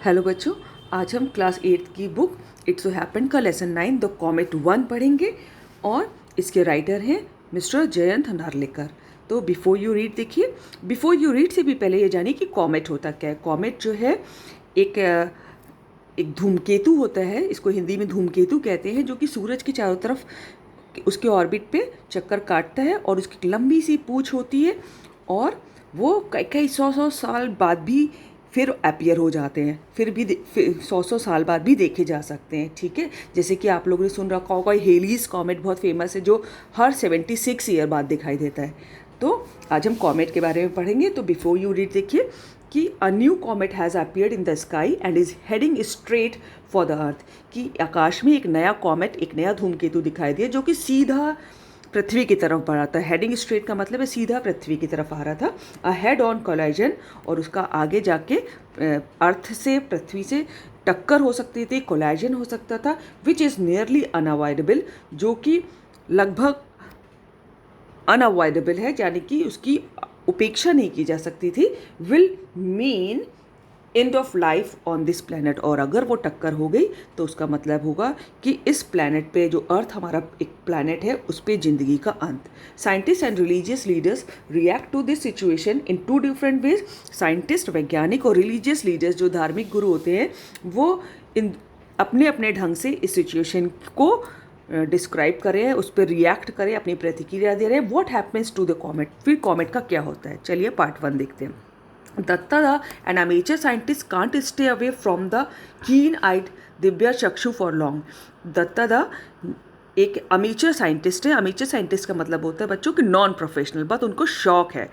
Hello बच्चों, आज हम क्लास 8 की बुक इट्स सो हैपन का लेसन 9 द कॉमेट 1 पढ़ेंगे और इसके राइटर हैं मिस्टर जयंत नार्लिकर। तो बिफोर यू रीड देखिए, बिफोर यू रीड से भी पहले ये जानिए कि कॉमेट होता क्या है। कॉमेट जो है एक एक धूमकेतु होता है, इसको हिंदी में धूमकेतु कहते हैं, जो कि सूरज के चारों तरफ उसके ऑर्बिट पे चक्कर काटता है और उसकी लंबी सी पूंछ होती है और वो कई कई सौ साल बाद भी फिर अपीयर हो जाते हैं, फिर भी सौ साल बाद भी देखे जा सकते हैं। ठीक है, जैसे कि आप लोगों ने सुन रखा होगा हेलीज कॉमेट बहुत फेमस है, जो हर 76 ईयर बाद दिखाई देता है। तो आज हम कॉमेट के बारे में पढ़ेंगे। तो बिफोर यू रीड देखिए कि अ new comet has appeared in the sky and is heading straight for the earth, कि आकाश में एक नया कॉमेट, एक नया धूमकेतु दिखाई दिया जो कि सीधा पृथ्वी की तरफ बढ़ा था। हेडिंग स्ट्रेट का मतलब है सीधा पृथ्वी की तरफ आ रहा था। अ हेड ऑन कोलाइजन, और उसका आगे जाके अर्थ से, पृथ्वी से टक्कर हो सकती थी, कोलाइजन हो सकता था, विच इज़ नियरली अनअवॉइडेबल, जो कि लगभग अनअवॉइडेबल है, यानी कि उसकी उपेक्षा नहीं की जा सकती थी। Will mean end of life on this planet, और अगर वो टक्कर हो गई तो उसका मतलब होगा कि इस प्लैनेट पे, जो अर्थ हमारा एक प्लैनेट है, उस पे ज़िंदगी का अंत। Scientist and religious leaders react to this situation in 2 different ways. Scientist, वैज्ञानिक, और रिलीजियस लीडर्स जो धार्मिक गुरु होते हैं, वो इन अपने अपने ढंग से इस सिचुएशन को डिस्क्राइब करें, उस पर रिएक्ट करें, अपनी प्रतिक्रिया दे रहे हैं। What happens to the comet, फिर कॉमेट का क्या होता है। चलिए पार्ट 1 देखते हैं। Datta, an amateur scientist, can't stay away from the keen-eyed Divya चक्षु फॉर लॉन्ग। दत्ता एक अमेचर साइंटिस्ट है। अमेचर साइंटिस्ट का मतलब होता है बच्चों कि नॉन प्रोफेशनल, बट उनको शौक है,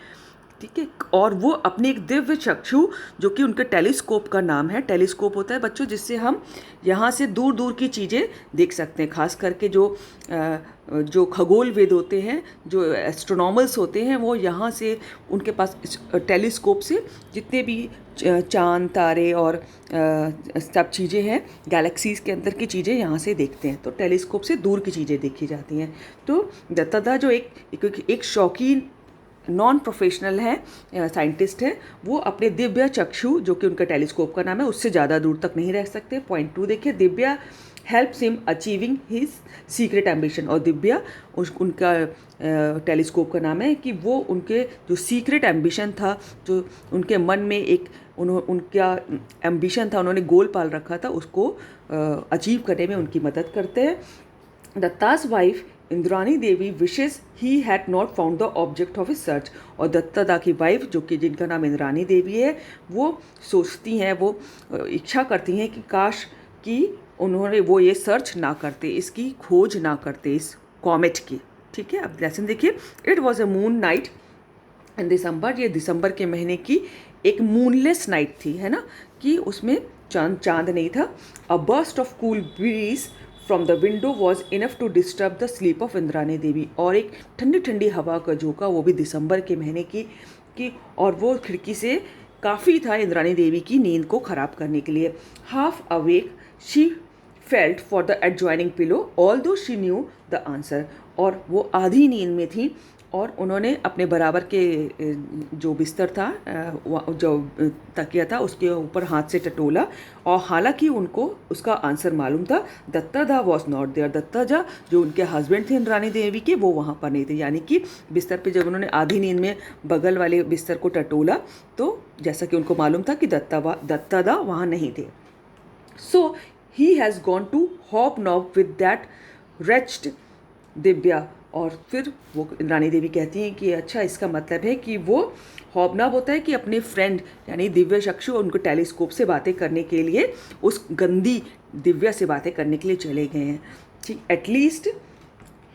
ठीक है, और वो अपने एक दिव्य चक्षु, जो कि उनके टेलीस्कोप का नाम है। टेलीस्कोप होता है बच्चों जिससे हम यहाँ से दूर दूर की चीज़ें देख सकते हैं, खास करके जो खगोल वेद होते हैं, जो एस्ट्रोनॉमर्स होते हैं, वो यहाँ से उनके पास टेलीस्कोप से जितने भी चांद, तारे और सब चीज़ें हैं, गैलेक्सीज़ के अंदर की चीज़ें यहाँ से देखते हैं। तो टेलीस्कोप से दूर की चीज़ें देखी जाती हैं। तो दत्तादा जो एक शौकीन नॉन प्रोफेशनल है, साइंटिस्ट है, वो अपने दिव्य चक्षु, जो कि उनका टेलीस्कोप का नाम है, उससे ज़्यादा दूर तक नहीं रह सकते। पॉइंट 2 देखिए, Divya helps him achieving his secret ambition, और दिव्या उनका टेलीस्कोप का नाम है कि वो उनके जो सीक्रेट एम्बिशन था, जो उनके मन में उनका एम्बिशन था, उन्होंने गोल पाल रखा था, उसको अचीव करने में उनकी मदद करते हैं। Datta's wife Indrani Devi wishes he had not found the object of his search, और दत्ता की वाइफ, जो कि जिनका नाम इंद्रानी देवी है, वो सोचती हैं, वो इच्छा करती हैं कि काश कि वो ये सर्च ना करते, इसकी खोज ना करते, इस कॉमेट की। ठीक है, अब लेसन देखिए। It was a moon night in December, ये दिसंबर के महीने की एक मूनलेस नाइट थी, है ना, कि उसमें चांद नहीं था। A burst of cool breeze from the window was enough to disturb the sleep of Indrani Devi, और एक ठंडी ठंडी हवा का झोंका, वो भी दिसंबर के महीने की और वो खिड़की से काफ़ी था इंद्रानी देवी की नींद को ख़राब करने के लिए। Half awake she felt for the adjoining pillow all दो शी न्यू द आंसर, और वो आधी नींद में थी और उन्होंने अपने बराबर के जो बिस्तर था, जो तकिया था, उसके ऊपर हाथ से टटोला, और हालांकि उनको उसका आंसर मालूम था। दत्तादा वॉज नॉट देयर, दत्ताजा जो उनके हस्बैंड थे इंद्रानी देवी के, वो वहाँ पर नहीं थे। यानी कि बिस्तर पे जब उन्होंने आधी नींद में बगल वाले बिस्तर को टटोला, तो जैसा कि उनको मालूम था कि दत्तादा वहाँ नहीं थे। So he has gone to hobnob with that wretched Divya, और फिर वो इंद्रानी देवी कहती हैं कि अच्छा, इसका मतलब है कि वो हॉबनाब होता है कि अपने फ्रेंड यानी दिव्य चक्षु, उनको टेलीस्कोप से बातें करने के लिए, उस गंदी दिव्या से बातें करने के लिए चले गए हैं। ठीक, at least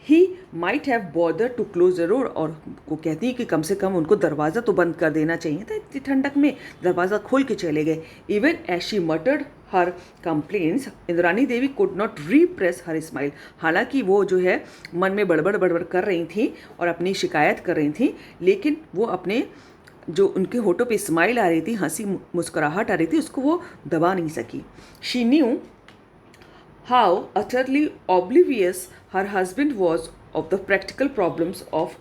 he might have bother to close the door, और वो कहती है कि कम से कम उनको दरवाज़ा तो बंद कर देना चाहिए था, इतनी ठंडक में दरवाज़ा खोल के चले गए। Even as she muttered her complaints, Indrani Devi could not repress her smile, हालांकि वो जो है मन में बड़बड़ कर रही थी और अपनी शिकायत कर रही थी, लेकिन वो अपने जो उनके होठों पे स्माइल आ रही थी, हंसी मुस्कुराहट आ रही थी, उसको वो दबा नहीं सकी। She knew how utterly oblivious her husband was of the practical problems of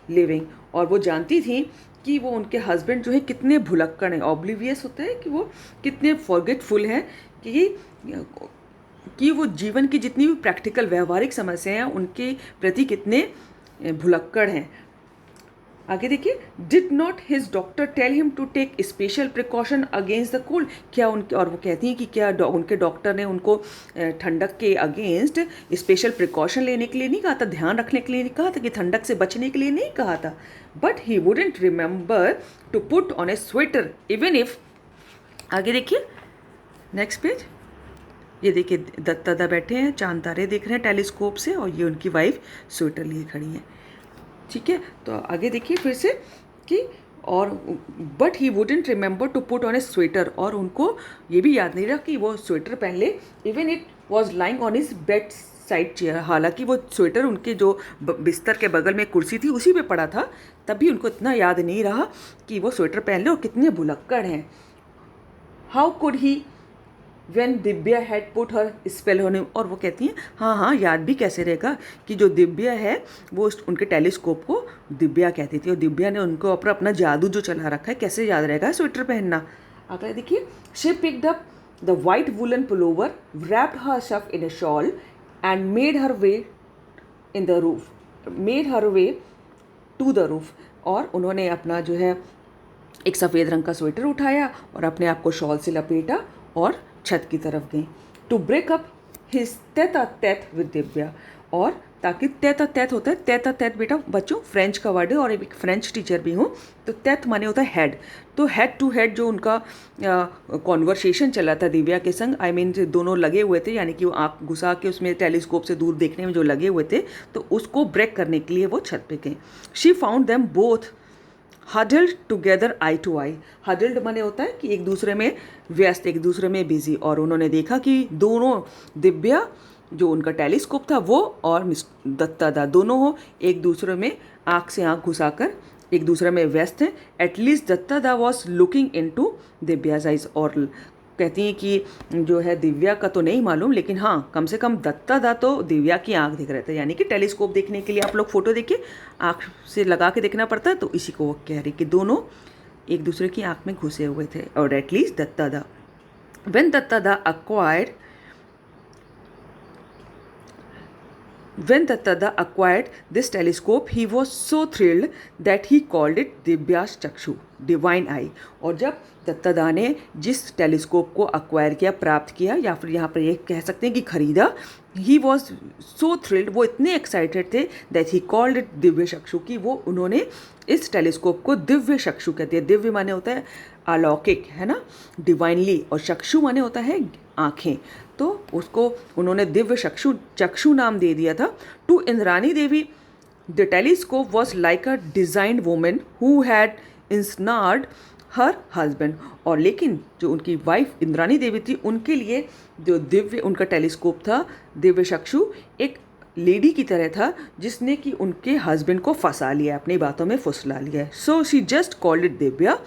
living, और वो जानती थी कि वो उनके हस्बैंड जो है कितने भुलक्कड़ हैं, ऑब्लिवियस होता है कि वो कितने फॉरगेटफुल हैं, कि वो जीवन की जितनी भी प्रैक्टिकल व्यवहारिक समस्याएं हैं उनके प्रति कितने भुलक्कड़ हैं। आगे देखिए, did not his doctor tell him to take special precaution against the cold, क्या उनके, और वो कहती हैं कि क्या उनके डॉक्टर ने उनको ठंडक के अगेंस्ट स्पेशल प्रिकॉशन लेने के लिए नहीं कहा था, ध्यान रखने के लिए नहीं कहा था, कि ठंडक से बचने के लिए नहीं कहा था। But he wouldn't remember to put on a sweater even if, आगे देखिए नेक्स्ट पेज, ये देखिए दत्ता बैठे हैं, चांद तारे देख रहे हैं टेलीस्कोप से, और ये उनकी वाइफ स्वेटर लिए खड़ी हैं। ठीक है, तो आगे देखिए फिर से कि और but he wouldn't remember to put on a sweater, और उनको ये भी याद नहीं रहा कि वो स्वेटर पहन ले, even it was lying on his bed side chair, हालांकि वो स्वेटर उनके जो बिस्तर के बगल में कुर्सी थी उसी पे पड़ा था, तब भी उनको इतना याद नहीं रहा कि वो स्वेटर पहन ले, और कितने भुलक्कड़ हैं। How could he When Divya had put her spell on him, और वो कहती हैं हाँ याद भी कैसे रहेगा कि जो दिव्या है वो उनके टेलीस्कोप को दिव्या कहती थी, और दिव्या ने उनको अपना जादू जो चला रखा है, कैसे याद रहेगा स्वेटर पहनना। अगला देखिए, she picked up the white woollen pullover, wrapped herself in a shawl and made her way to the roof, और उन्होंने अपना जो है एक सफ़ेद रंग का स्वेटर उठाया और अपने आप को शॉल से लपेटा और छत की तरफ गई। To break up his tête-à-tête with Divya, और ताकि tête-à-tête होता है, tête-à-tête बेटा बच्चों फ्रेंच का वर्ड है, और एक फ्रेंच टीचर भी हूँ, तो tête माने होता है हेड, तो हेड टू हेड जो उनका कॉन्वर्सेशन चला था दिव्या के संग, आई मीन दोनों लगे हुए थे, यानी कि वो आँख घुसा के उसमें टेलीस्कोप से दूर देखने में जो लगे हुए थे, तो उसको ब्रेक करने के लिए वो छत पे गए। She found them both huddled together eye to eye, huddled माने होता है कि एक दूसरे में व्यस्त, एक दूसरे में बिजी, और उन्होंने देखा कि दोनों दिव्या जो उनका टेलीस्कोप था वो और दत्ता दा दोनों हो एक दूसरे में आँख से आँख घुसाकर एक दूसरे में व्यस्त हैं। At least Datta da was looking into Divya's eyes, और कहती हैं कि जो है दिव्या का तो नहीं मालूम, लेकिन हाँ कम से कम दत्ता दा तो दिव्या की आंख देख रहे थे, यानी कि टेलीस्कोप देखने के लिए आप लोग फोटो देखिए आंख से लगा के देखना पड़ता है, तो इसी को वो कह रही कि दोनों एक दूसरे की आंख में घुसे हुए थे। और एटलीस्ट दत्ता दा, व्हेन दत्ता दा acquired this telescope, he was so thrilled that he called it Divya's Chakshu, divine eye। और जब दत्ता दा ने जिस टेलीस्कोप को अक्वायर किया, प्राप्त किया, या फिर यहाँ पर ये कह सकते हैं कि खरीदा, ही वॉज सो थ्रिल्ड, वो इतने एक्साइटेड थे, that he called it Divya चक्षु, की वो उन्होंने इस टेलीस्कोप को दिव्य चक्षु कहते हैं। दिव्य माने होता है अलौकिक, है ना, डिवाइनली, और चक्षु माने होता है आँखें, तो उसको उन्होंने दिव्य चक्षु नाम दे दिया था। To Indrani Devi the telescope was like a designed woman who had ensnared her husband, और लेकिन जो उनकी वाइफ इंद्रानी देवी थी उनके लिए जो दिव्य उनका टेलीस्कोप था दिव्य चक्षु एक लेडी की तरह था जिसने कि उनके हस्बैंड को फंसा लिया, अपनी बातों में फुसला लिया। So she just called it Divya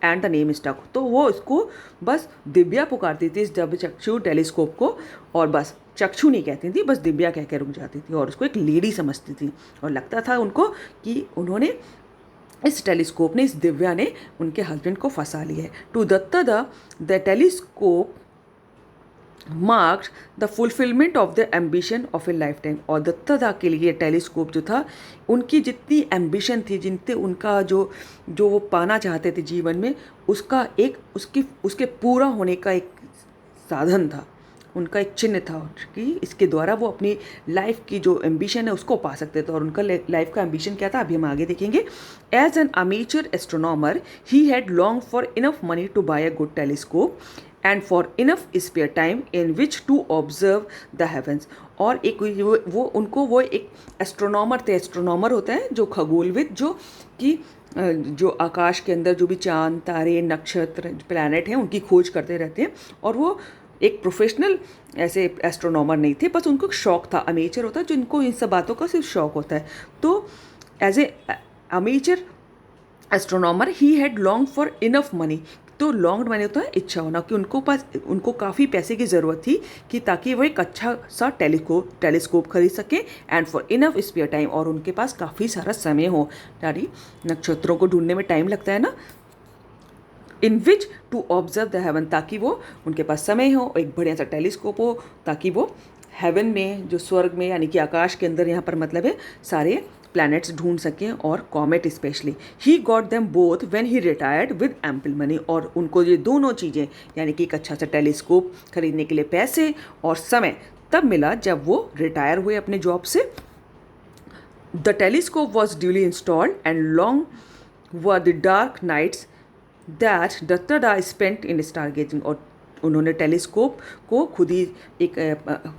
and the name stuck, तो वो उसको बस दिव्या पुकारती थी इस दिव्य चक्षु टेलीस्कोप को, और बस चक्षु नहीं कहती थी, बस दिव्या कह के रुक जाती थी, और उसको एक लेडी समझती थी, और लगता था उनको कि उन्होंने इस टेलीस्कोप ने, इस दिव्या ने उनके हस्बैंड को फंसा लिया है। To Datta the telescope marked the fulfilment of the ambition of a lifetime, और दत्ता दा के लिए टेलीस्कोप जो था उनकी जितनी एम्बिशन थी, जिनते उनका जो वो पाना चाहते थे जीवन में, उसका एक उसके पूरा होने का एक साधन था, उनका एक चिन्ह था कि इसके द्वारा वो अपनी लाइफ की जो एम्बिशन है उसको पा सकते थे। और उनका लाइफ का एम्बिशन क्या था अभी हम आगे देखेंगे। As an amateur astronomer he had long for enough money to buy a good telescope and for enough spare time in which to observe the heavens, और एक वो एक एस्ट्रोनॉमर थे। एस्ट्रोनॉमर होता है जो खगोलविद, जो आकाश के अंदर जो भी चांद तारे नक्षत्र प्लैनेट हैं उनकी खोज करते रहते हैं, और वो एक प्रोफेशनल ऐसे एस्ट्रोनॉमर नहीं थे, बस उनको शौक था। अमेचर होता है जिनको इन सब बातों का सिर्फ शौक होता है। तो as a amateur astronomer he had long for enough money, तो लॉन्ग मैंने होता है इच्छा होना, कि उनको काफ़ी पैसे की ज़रूरत थी कि ताकि वो एक अच्छा सा टेलीस्कोप खरीद सकें, and for enough spare time, और उनके पास काफ़ी सारा समय हो, यानी नक्षत्रों को ढूंढने में टाइम लगता है ना, इन which to observe the haven, ताकि वो उनके पास समय हो, एक बढ़िया सा टेलीस्कोप हो, ताकि वो हेवन में, जो स्वर्ग में यानी कि आकाश के अंदर, यहाँ पर मतलब है सारे प्लैनेट्स ढूंढ सकें, और comet specially. He got them both when he retired with ample money, और उनको ये दोनों चीज़ें यानी कि एक अच्छा सा टेलीस्कोप खरीदने के लिए पैसे और समय तब मिला जब वो रिटायर हुए अपने जॉब से। The telescope was duly installed and long were the dark nights that Dattada spent in star gazing, और उन्होंने टेलीस्कोप को खुद ही एक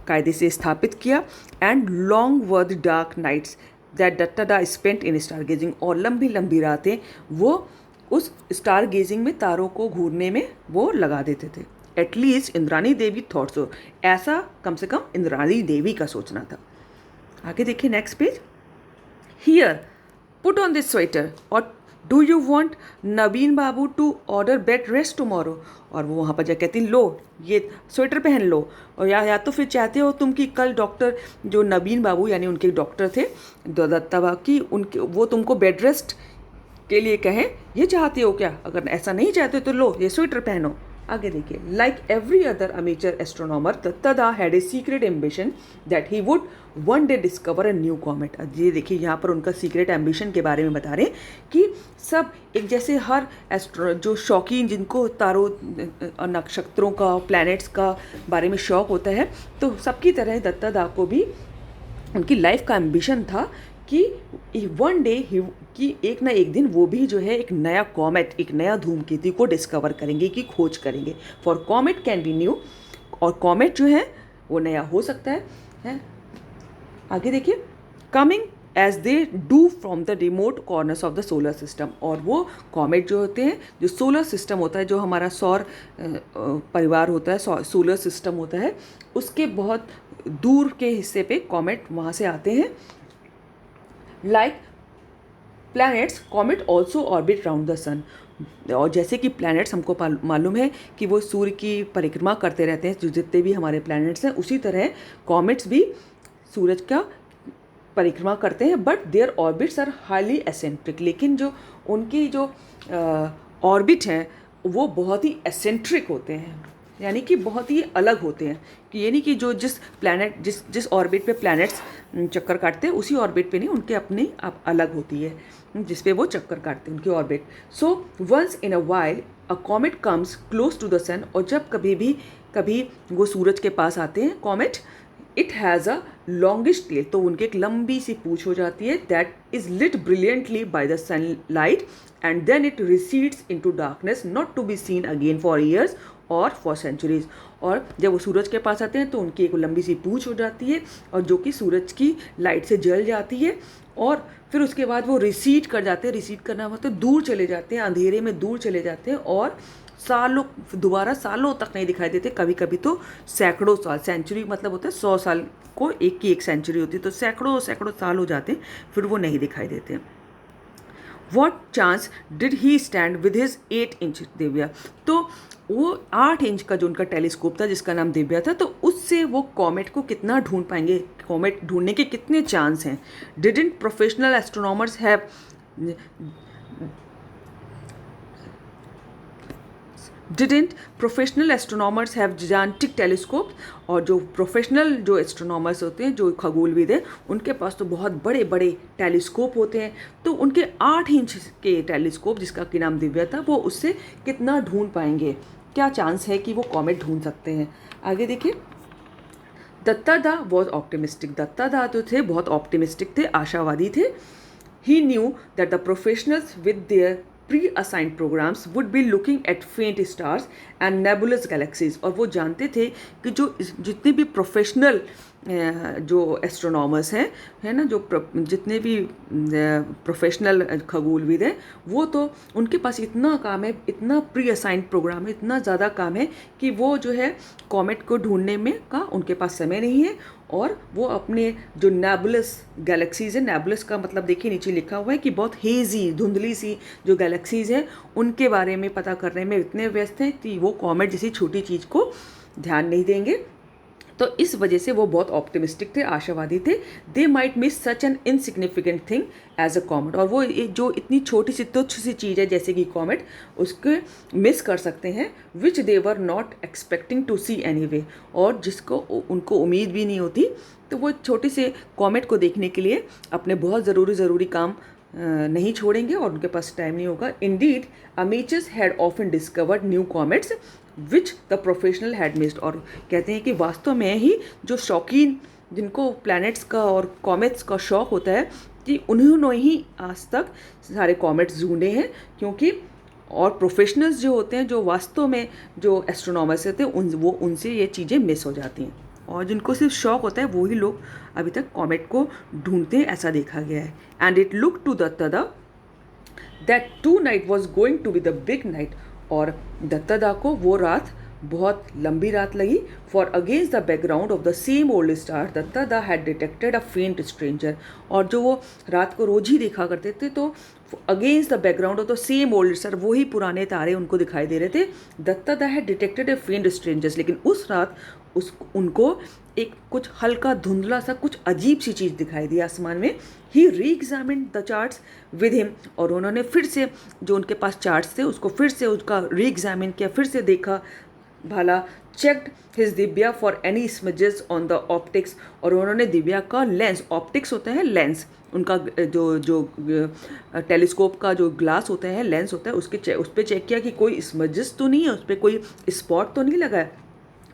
कायदे से स्थापित किया। And long were the dark nights that Dattada spent in star gazing, और लंबी लंबी रातें वो उस स्टार गेजिंग में, तारों को घूरने में वो लगा देते थे। एटलीस्ट इंद्राणी देवी थॉट सो, ऐसा कम से कम इंद्राणी देवी का सोचना था। आगे देखिए next page. Here put on this sweater, और do you want Naveen Babu to order bed rest tomorrow, और वो वहाँ पर जा कहती लो ये स्वेटर पहन लो, और या तो फिर चाहते हो तुम कि कल डॉक्टर जो नवीन बाबू यानी उनके डॉक्टर थे दत्ता की, उनके वो तुमको बेड रेस्ट के लिए कहें, ये चाहते हो क्या? अगर ऐसा नहीं चाहते तो लो ये स्वेटर पहनो। आगे देखिए, like every other amateur astronomer Dattada had a secret ambition that he would one day discover a new comet. ये देखिए यहाँ पर उनका सीक्रेट एम्बिशन के बारे में बता रहे हैं कि सब एक जैसे हर जो शौकीन जिनको तारों नक्षत्रों का प्लैनेट्स का बारे में शौक होता है, तो सबकी तरह दत्तादा को भी उनकी लाइफ का एम्बिशन था कि वन डे कि एक ना एक दिन वो भी जो है एक नया कॉमेट, एक नया धूमकेतु को डिस्कवर करेंगे, कि खोज करेंगे। For comet can be new, और कॉमेट जो है वो नया हो सकता है? आगे देखिए, coming as they do from the remote corners of the solar system, और वो कॉमेट जो होते हैं, जो सोलर सिस्टम होता है, जो हमारा सौर परिवार होता है, सोलर सिस्टम होता है, उसके बहुत दूर के हिस्से पे कॉमेट वहाँ से आते हैं। Like planets comet also orbit round the sun, और जैसे कि प्लैनेट्स हमको मालूम है कि वो सूर्य की परिक्रमा करते रहते हैं, जो जितने भी हमारे प्लैनेट्स हैं, उसी तरह कॉमेट्स भी सूरज का परिक्रमा करते हैं, but their orbits are highly eccentric, लेकिन जो उनकी जो ऑर्बिट हैं वो बहुत ही एसेंट्रिक होते हैं, यानी कि बहुत ही अलग होते हैं, कि यानी कि जो जिस ऑर्बिट पे प्लैनेट्स चक्कर काटते हैं उसी ऑर्बिट पे नहीं, उनके अपनी अलग होती है जिस पे वो चक्कर काटते हैं, उनकी orbit. So once in a while a comet comes close to the sun, और जब कभी वो सूरज के पास आते हैं comet, it has a longish tail, तो उनकी एक लंबी सी पूँछ हो जाती है, that is lit brilliantly by the sun light, and then it recedes into darkness not to be seen again for years और फॉर सेंचुरीज। और जब वो सूरज के पास आते हैं तो उनकी एक लंबी सी पूँछ हो जाती है, और जो कि सूरज की लाइट से जल जाती है, और फिर उसके बाद वो रिसीड कर जाते हैं। रिसीड करना मतलब दूर चले जाते हैं, अंधेरे में दूर चले जाते हैं, और दोबारा सालों तक नहीं दिखाई देते, कभी कभी तो सैकड़ों साल, सेंचुरी मतलब होता है 100 साल को एक की एक सेंचुरी होती है, तो सैकड़ों साल हो जाते हैं, फिर वो नहीं दिखाई देते। What chance did he stand with his 8 inch Divya, तो वो 8 इंच का जो उनका टेलीस्कोप था जिसका नाम दिव्या था, तो उससे वो कॉमेट को कितना ढूंढ पाएंगे, कॉमेट ढूंढने के कितने चांस हैं। Didn't professional astronomers have gigantic telescopes, और जो प्रोफेशनल जो एस्ट्रोनॉमर्स होते हैं, जो खगोलविद हैं, उनके पास तो बहुत बड़े बड़े टेलीस्कोप होते हैं, तो उनके 8 इंच के टेलीस्कोप जिसका कि नाम दिव्या था, वो उससे कितना ढूंढ पाएंगे, क्या चांस है कि वो कॉमेट ढूंढ सकते हैं। आगे देखिए, दत्तादा वॉज ऑप्टिमिस्टिक, दत्तादा तो थे बहुत ऑप्टिमिस्टिक थे, आशावादी थे। He knew that the professionals with their pre-assigned programs would be looking at faint stars and nebulous galaxies, और वो जानते थे कि जो जितने भी प्रोफेशनल जो एस्ट्रोनॉमर्स हैं, है ना, जो जितने भी प्रोफेशनल खगोलविद हैं, वो तो उनके पास इतना काम है, इतना प्री असाइंड प्रोग्राम है, इतना ज़्यादा काम है कि वो जो है कॉमेट को ढूंढने में का उनके पास समय नहीं है। और वो अपने जो नेबुलस गैलेक्सीज़ है, नेबुलस का मतलब देखिए नीचे लिखा हुआ है कि बहुत हेजी, धुंधली सी जो गैलेक्सीज़ हैं उनके बारे में पता करने में इतने व्यस्त हैं कि वो कॉमेट जैसी छोटी चीज़ को ध्यान नहीं देंगे। तो इस वजह से वो बहुत ऑप्टिमिस्टिक थे, आशावादी थे। They might miss such an insignificant thing as a comet, और वो जो इतनी छोटी सी तुच्छ सी चीज़ है जैसे कि कॉमेट, उसके मिस कर सकते हैं, which they were not expecting to see anyway, और जिसको उनको उम्मीद भी नहीं होती। तो वो छोटे से कॉमेट को देखने के लिए अपने बहुत ज़रूरी काम नहीं छोड़ेंगे और उनके पास टाइम नहीं होगा। Indeed amateurs had often discovered new comets which the professional had missed, और कहते हैं कि वास्तव में ही जो शौकीन, जिनको प्लैनेट्स का और कॉमेट्स का शौक़ होता है, कि उन्होंने ही आज तक सारे कॉमेट्स ढूंढे हैं, क्योंकि और प्रोफेशनल्स जो होते हैं, जो वास्तव में जो एस्ट्रोनॉमर्स होते हैं, उनसे ये चीज़ें मिस हो जाती हैं, और जिनको सिर्फ शौक़ होता है वही लोग अभी तक कॉमेट को ढूंढते हैं, ऐसा देखा गया है। And it look to Dattada that tonight was going to be the big night, और दत्तादा को वो रात बहुत लंबी रात लगी। For against the background of the same old star Dattada had detected a faint stranger, और जो वो रात को रोज ही देखा करते थे, तो against the background of the same old star, वही पुराने तारे उनको दिखाई दे रहे थे। दत्तादा हैड डिटेक्टेड अ फेंट स्ट्रेंजर्स, लेकिन उस रात उनको एक कुछ हल्का धुंधला सा कुछ अजीब सी चीज़ दिखाई दी आसमान में। ही री examined the charts with him, और उन्होंने फिर से जो उनके पास चार्ट्स थे उसको फिर से उसका री एग्जामिन किया, फिर से देखा भाला। Checked his Divya for any smudges on the optics, और उन्होंने दिव्या का लेंस, ऑप्टिक्स होता है लेंस, उनका जो टेलीस्कोप का जो ग्लास होता है, लेंस होता है, उस पर चेक किया कि कोई स्मजेस तो नहीं है, उस पर कोई स्पॉट तो नहीं लगा है,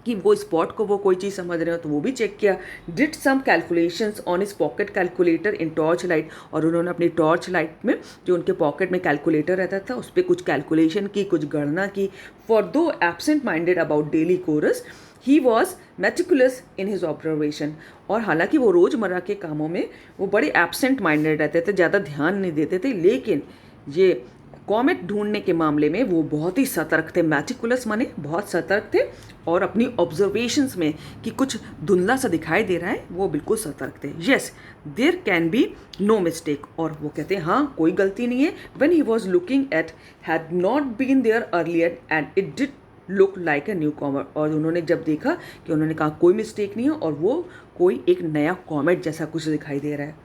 कि वो स्पॉट को वो कोई चीज़ समझ रहे हो, तो वो भी चेक किया। Did some calculations on his pocket calculator in torchlight, और उन्होंने अपनी टॉर्च लाइट में जो उनके पॉकेट में कैलकुलेटर रहता था उस पर कुछ कैलकुलेशन की, कुछ गणना की। For though absent minded about daily chores he was meticulous in his observation, और हालांकि वो रोज़मर्रा के कामों में वो बड़े एब्सेंट माइंडेड रहते थे, ज़्यादा ध्यान नहीं देते थे, लेकिन ये कॉमेट ढूंढने के मामले में वो बहुत ही सतर्क थे। मैटिकुलस माने बहुत सतर्क थे, और अपनी ऑब्जर्वेशंस में कि कुछ धुंधला सा दिखाई दे रहा है वो बिल्कुल सतर्क थे। Yes there can be no mistake, और वो कहते हैं हाँ कोई गलती नहीं है। When he was looking at had not been there earlier and it did look like a new comet, और उन्होंने जब देखा कि उन्होंने कहा कोई मिस्टेक नहीं है, और वो कोई एक नया कॉमेट जैसा कुछ दिखाई दे रहा है।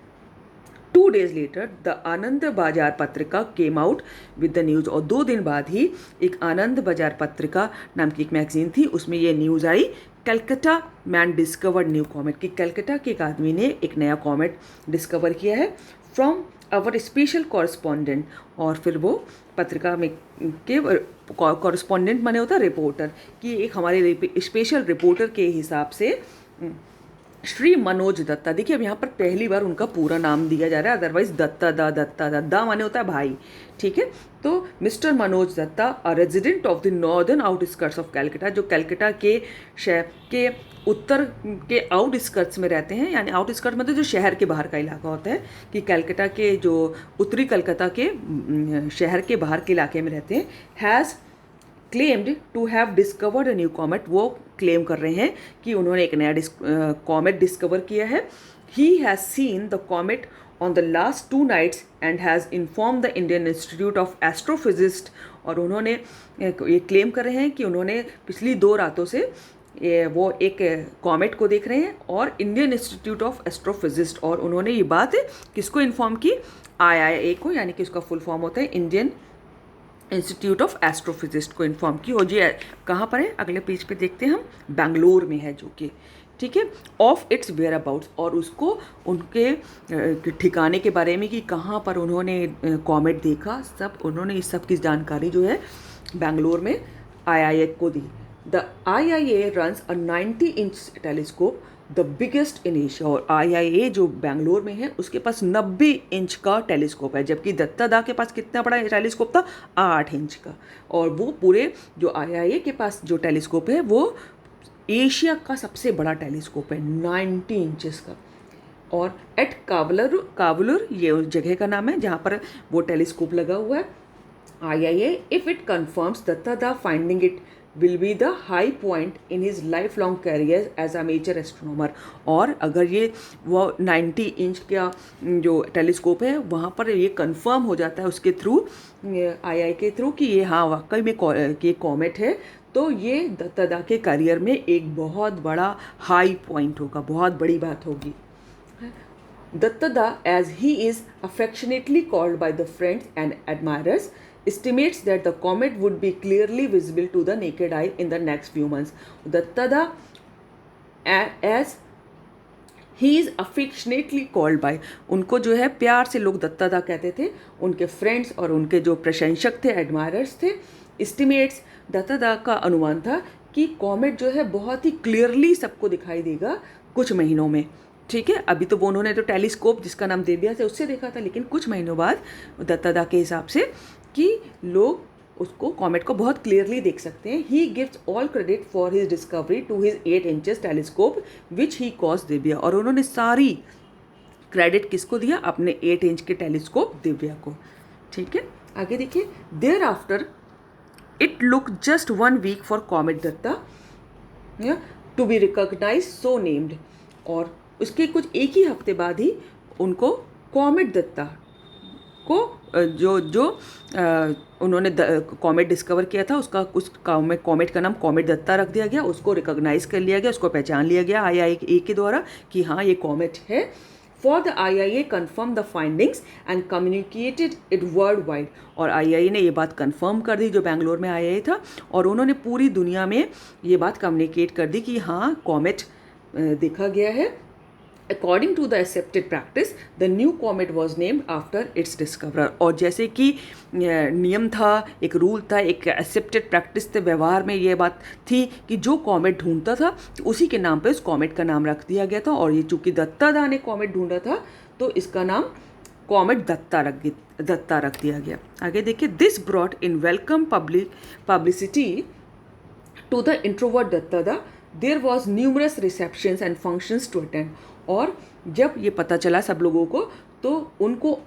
2 days later द आनंद बाजार पत्रिका came out with the news, और 2 दिन बाद ही एक आनंद बाजार पत्रिका नाम की एक मैगजीन थी, उसमें ये न्यूज़ आई, Calcutta man discovered new comet, कि कलकत्ता के एक आदमी ने एक नया कॉमेट डिस्कवर किया है फ्रॉम आवर स्पेशल कॉरस्पॉन्डेंट। और फिर वो पत्रिका में के कॉरस्पॉन्डेंट माने होता रिपोर्टर, कि एक हमारे स्पेशल रिपोर्टर के हिसाब से श्री मनोज दत्ता। देखिए अब यहाँ पर पहली बार उनका पूरा नाम दिया जा रहा है, अदरवाइज दत्ता माने होता है भाई, ठीक है। तो mister Manoj Datta a resident of the northern outskirts of Calcutta, जो कैलकटा के शहर के उत्तर के आउटस्कर्ट्स में रहते हैं, यानी आउटस्कर्ट मतलब जो शहर के बाहर का इलाका होता है, कि कैलकटा के जो उत्तरी कलकत्ता के शहर के बाहर के इलाके में रहते हैं। Has claimed to have discovered a new comet, वो क्लेम कर रहे हैं कि उन्होंने एक नया कॉमेट डिस्कवर किया है। He has seen the comet on the last 2 nights and has inform the Indian institute of astrophysicist, और उन्होंने ये क्लेम कर रहे हैं कि उन्होंने पिछली 2 रातों से वो एक कॉमेट को देख रहे हैं, और इंडियन इंस्टीट्यूट ऑफ एस्ट्रोफिजिस्ट, और उन्होंने ये बात किसको इन्फॉर्म की, IIA को, यानी कि उसका फुल फॉर्म होता है इंडियन इंस्टीट्यूट ऑफ एस्ट्रोफिजिस्ट को इन्फॉर्म की। और ये कहाँ पर है, अगले पेज पे देखते हैं हम, बेंगलोर में है जो कि, ठीक है, ऑफ इट्स वेयर अबाउट्स, और उसको उनके ठिकाने के बारे में कि कहाँ पर उन्होंने कॉमेट देखा, सब उन्होंने इस सब की जानकारी जो है बेंगलोर में IIA को दी। The IIA runs a 90 inch telescope the biggest in Asia, और IIA जो बेंगलोर में है उसके पास 90 इंच का टेलीस्कोप है, जबकि दत्तादा के पास कितना बड़ा टेलीस्कोप था, 8 इंच का। और वो पूरे जो IIA के पास जो टेलीस्कोप है वो एशिया का सबसे बड़ा टेलीस्कोप है, 90 इंचेस का। और एट कावलुर ये उस जगह का नाम है जहाँ पर वो टेलीस्कोप लगा हुआ है। IIA, if it confirms Datta finding it will be the high point in his lifelong career as a amateur astronomer। और अगर ये वो 90 इंच का जो टेलीस्कोप है वहाँ पर ये कंफर्म हो जाता है उसके थ्रू, आई के थ्रू, कि ये हाँ वाकई में ये कॉमेट है, तो ये दत्ता के करियर में एक बहुत बड़ा हाई पॉइंट होगा, बहुत बड़ी बात होगी। Datta, as he is affectionately called by the friends and admirers, estimates that the comet would be clearly visible to the naked eye in the next few months. Datta, as he is affectionately called by, उनको जो है प्यार से लोग दत्ता कहते थे, उनके friends और उनके जो प्रशंसक थे, एडमायरर्स थे। एस्टिमेट्स, दत्ता का अनुमान था कि कॉमेट जो है बहुत ही क्लियरली सबको दिखाई देगा कुछ महीनों में। ठीक है, अभी तो वो उन्होंने तो टेलीस्कोप जिसका नाम देविया से उससे देखा था, लेकिन कुछ महीनों बाद दत्ता के हिसाब से कि लोग उसको कॉमेट को बहुत क्लियरली देख सकते हैं। He gives all credit for his discovery to his 8 inches telescope which he calls Divya, और उन्होंने सारी क्रेडिट किसको दिया? अपने 8 इंच के टेलीस्कोप दिव्या को। ठीक है, आगे देखिए। Thereafter it look just 1 week for comet Datta to be recognise so named, और उसके कुछ एक ही हफ्ते बाद ही उनको कॉमेट दत्ता को जो उन्होंने कॉमेट डिस्कवर किया था उसका उस कॉमेट का नाम कॉमेट दत्ता रख दिया गया, उसको रिकॉग्नाइज कर लिया गया, उसको पहचान लिया गया IIA के द्वारा कि हाँ ये कॉमेट है। For the IIA confirm the findings and communicated it world wide, और IIA ने ये बात कन्फर्म कर दी जो बेंगलोर में IIA था, और उन्होंने पूरी दुनिया में ये बात कम्युनिकेट कर दी कि हाँ कॉमेट देखा गया है। According to the accepted practice, the new comet was named after its discoverer। और जैसे कि नियम था, एक रूल था, एक एक्सेप्टेड प्रैक्टिस थे, व्यवहार में ये बात थी कि जो कॉमेट ढूंढता था उसी के नाम पे उस कॉमेट का नाम रख दिया गया था। और ये चूँकि दत्ता ने कॉमेट ढूंढा था तो इसका नाम कॉमेट दत्ता रख दिया गया। आगे देखिए। This brought in welcome publicity to the introvert Datta. There was numerous receptions and functions to attend, और जब ये पता चला सब लोगों को तो उनको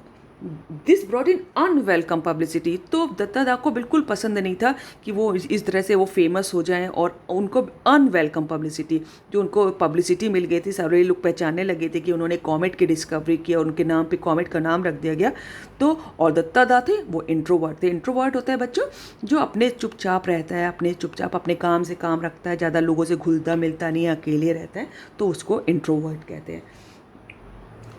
this brought in unwelcome publicity, तो दत्ता को बिल्कुल पसंद नहीं था कि वो इस तरह से वो फेमस हो जाएं, और उनको अनवेलकम पब्लिसिटी, जो उनको पब्लिसिटी मिल गई थी, सारे लोग पहचानने लगे थे कि उन्होंने कॉमेट की डिस्कवरी की और उनके नाम पे कॉमेट का नाम रख दिया गया। तो और दत्ता थे वो इंट्रोवर्ट थे। इंट्रोवर्ट होता है बच्चों जो अपने चुपचाप रहता है, अपने चुपचाप अपने काम से काम रखता है, ज़्यादा लोगों से घुलता मिलता नहीं, अकेले रहता है, तो उसको इंट्रोवर्ट कहते हैं,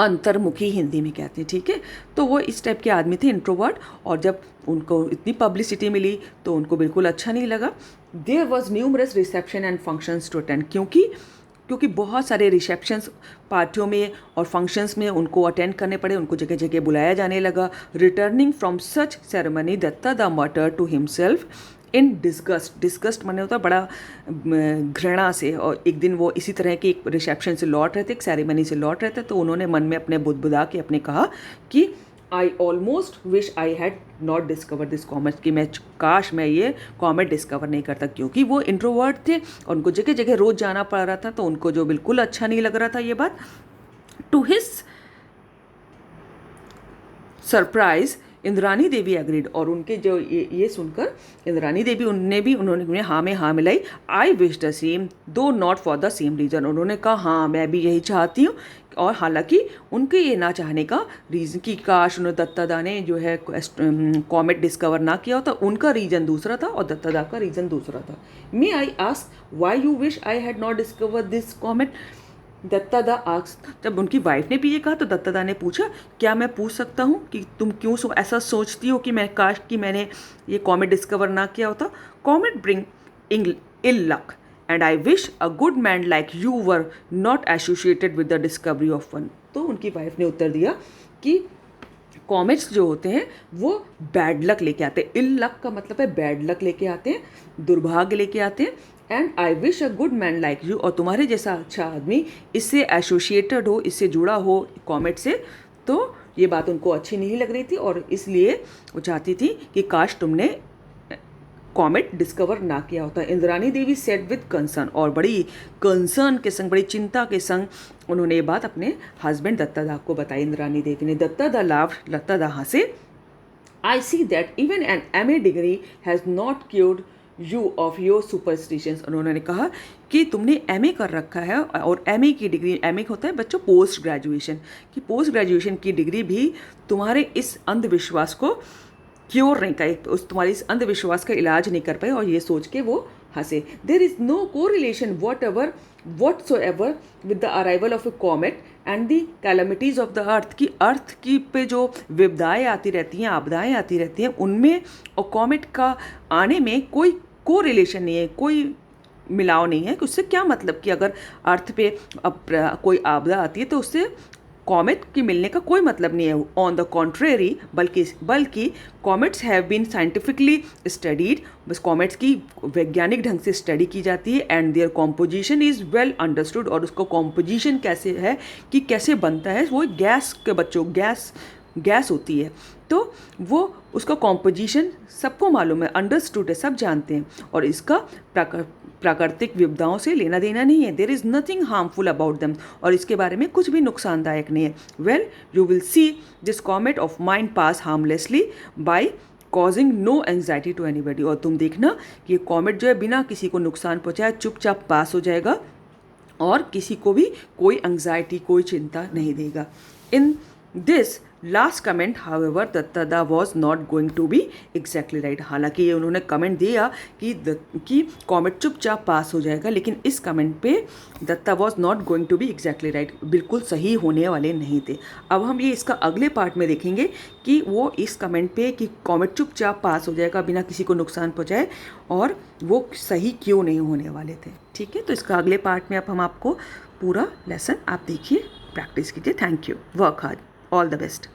अंतर्मुखी हिंदी में कहते हैं। ठीक है, तो वो इस टाइप के आदमी थे, इंट्रोवर्ट, और जब उनको इतनी पब्लिसिटी मिली तो उनको बिल्कुल अच्छा नहीं लगा। There was numerous reception and functions to attend, क्योंकि बहुत सारे रिसेप्शंस पार्टियों में और फंक्शंस में उनको अटेंड करने पड़े, उनको जगह जगह बुलाया जाने लगा। Returning from such ceremony Datta the mutter to himself in disgust माने होता है बड़ा घृणा से। और एक दिन वो इसी तरह के एक रिसेप्शन से लौट रहे थे, एक सेरेमनी से लौट रहे थे, तो उन्होंने मन में अपने बुदबुदा के अपने कहा कि I almost wish I had not discover this comet, कि मैं काश मैं ये कॉमेट डिस्कवर नहीं करता, क्योंकि वो इंट्रोवर्ट थे और उनको जगह जगह रोज़ जाना पड़ रहा था, तो उनको जो बिल्कुल अच्छा नहीं लग रहा था ये बात। To his surprise Indrani Devi agreed, और उनके जो ये सुनकर इंद्रानी देवी उन्होंने हाँ में हाँ मिलाई। आई विश द सेम दो not for the same reason, उन्होंने कहा हाँ मैं भी यही चाहती हूँ, और हालांकि उनके ये ना चाहने का रीज़न कि काश उन्होंने दत्ता ने जो है कॉमेट डिस्कवर ना किया होता, उनका रीज़न दूसरा था और दत्ता का रीज़न दूसरा था। May I ask why you wish I had not discover this comet, Datta asked. जब उनकी वाइफ ने भी ये कहा तो दत्ता ने पूछा क्या मैं पूछ सकता हूँ कि तुम क्यों ऐसा सोचती हो कि मैं काश कि मैंने ये कॉमेट डिस्कवर ना किया होता। Comet bring ill luck and I wish a good man like you were not associated with the discovery of one. तो उनकी वाइफ ने उत्तर दिया कि कॉमेट्स जो होते हैं वो बैड लक लेके आते हैं, इल लक का मतलब है बैड लक लेके आते हैं, दुर्भाग्य लेके आते हैं। And I wish a good man like you, और तुम्हारे जैसा अच्छा आदमी इससे एसोसिएटेड हो, इससे जुड़ा हो कॉमेट से, तो ये बात उनको अच्छी नहीं लग रही थी और इसलिए वो चाहती थी कि काश तुमने कॉमेट डिस्कवर ना किया होता। इंद्रानी देवी सेड विद कंसर्न, और बड़ी कंसर्न के संग, बड़ी चिंता के संग उन्होंने ये बात अपने हस्बैंड दत्तादा को बताई। इंद्रानी देवी ने। दत्तादा लाफ्ड, दत्तादा हंसे। I see that even an MA degree has not cured you of your superstitions। उन्होंने कहा कि तुमने MA कर रखा है, और MA की डिग्री, MA होता है बच्चों पोस्ट ग्रेजुएशन, कि पोस्ट ग्रेजुएशन की डिग्री भी तुम्हारे इस अंधविश्वास को क्योर नहीं कर, उस तुम्हारे इस अंधविश्वास का इलाज नहीं कर पाए। और ये सोच के वो हंसे। There is no correlation whatsoever with the arrival of a comet and the calamities of the earth, की अर्थ की पे जो विपदाएँ आती रहती हैं, आपदाएँ आती रहती हैं, उनमें और कॉमेट का आने में कोई कोरिलेशन नहीं है, कोई मिलाव नहीं है। कि उससे क्या मतलब कि अगर अर्थ पे कोई आपदा आती है तो उससे कॉमेट की मिलने का कोई मतलब नहीं है। ऑन द कॉन्ट्रेरी, बल्कि comets have been scientifically studied, बस कॉमेट्स की वैज्ञानिक ढंग से स्टडी की जाती है। And their composition is well understood, और उसका कॉम्पोजिशन कैसे है, कि कैसे बनता है, वो गैस के बच्चों गैस होती है, तो वो उसका कॉम्पोजिशन सबको मालूम है, अंडरस्टूड है, सब जानते हैं। और इसका प्राकृतिक विपदाओं से लेना देना नहीं है। There is nothing harmful about them, और इसके बारे में कुछ भी नुकसानदायक नहीं है। Well you will see this comet of mind pass harmlessly by causing no anxiety to anybody. और तुम देखना कि कॉमेट जो है बिना किसी को नुकसान पहुँचाए चुपचाप पास हो जाएगा, और किसी को भी कोई एंग्जाइटी, कोई चिंता नहीं देगा। In this last comment however Dattada was not going to be exactly right. हालांकि ये उन्होंने कमेंट दिया कि कॉमेट चुपचाप पास हो जाएगा, लेकिन इस कमेंट पे Datta was not going to be exactly right, बिल्कुल सही होने वाले नहीं थे। अब हम ये इसका अगले पार्ट में देखेंगे कि वो इस कमेंट पे कि कॉमेट चुपचाप पास हो जाएगा बिना किसी को नुकसान पहुँचाए, और वो सही क्यों नहीं होने वाले थे। ठीक है, तो इसका अगले पार्ट में अब हम आपको पूरा लेसन आप देखिए, प्रैक्टिस कीजिए। Thank you, work hard, all the best.